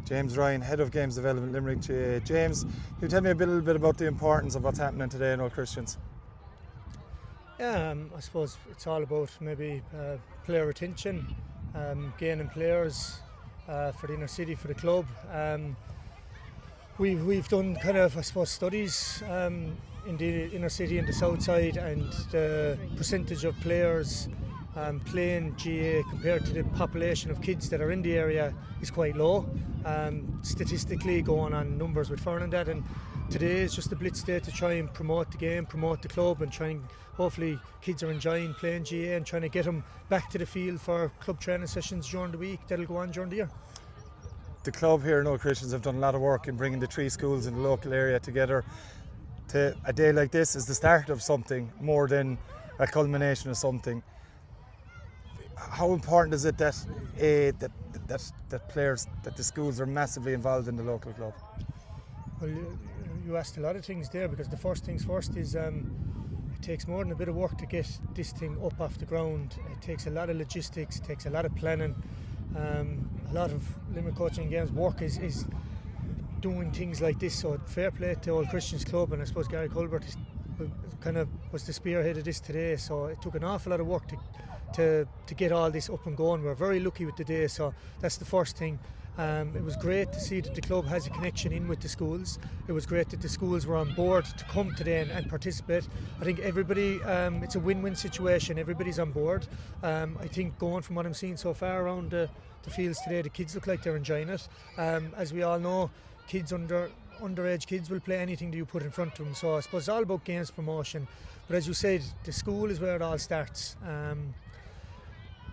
James Ryan, Head of Games Development, Limerick GAA. James, can you tell me a little bit about the importance of what's happening today in Old Christians? Yeah, I suppose it's all about maybe player retention, gaining players for the inner city, for the club. We've done kind of, I suppose, studies in the inner city and the south side, and the percentage of players playing GAA compared to the population of kids that are in the area is quite low. Statistically, going on numbers with Fern and that, and today is just a blitz day to try and promote the game, promote the club, and try and hopefully kids are enjoying playing GAA and trying to get them back to the field for club training sessions during the week that'll go on during the year. The club here in Old Christians have done a lot of work in bringing the three schools in the local area together. A day like this is the start of something more than a culmination of something. How important is it that players, that the schools are massively involved in the local club? Well, you asked a lot of things there, because the first things first is it takes more than a bit of work to get this thing up off the ground. It takes a lot of logistics, it takes a lot of planning. A lot of Limerick Coaching Games work is doing things like this, so fair play to Old Christians Club, and I suppose Gary Colbert was the spearhead of this today, so it took an awful lot of work to get all this up and going. We're very lucky with the day, so that's the first thing. It was great to see that the club has a connection in with the schools. It was great that the schools were on board to come today and participate. I think everybody, it's a win-win situation. Everybody's on board. I think going from what I'm seeing so far around the fields today, the kids look like they're enjoying it. As we all know, kids underage kids will play anything that you put in front of them. So I suppose it's all about games promotion. But as you said, the school is where it all starts. I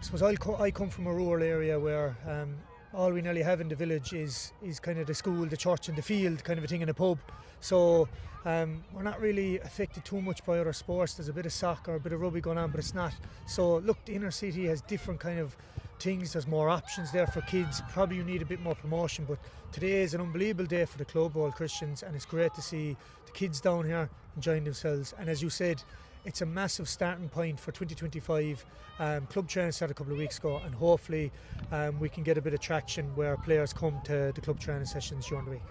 suppose I come from a rural area where all we nearly have in the village is kind of the school, the church and the field, kind of a thing in a pub. So we're not really affected too much by other sports. There's a bit of soccer, a bit of rugby going on, but it's not. So look, the inner city has different kind of things. There's more options there for kids. Probably you need a bit more promotion, but today is an unbelievable day for the club, Old Christians, and it's great to see the kids down here enjoying themselves. And as you said, it's a massive starting point for 2025. Club training started a couple of weeks ago, and hopefully we can get a bit of traction where players come to the club training sessions during the week.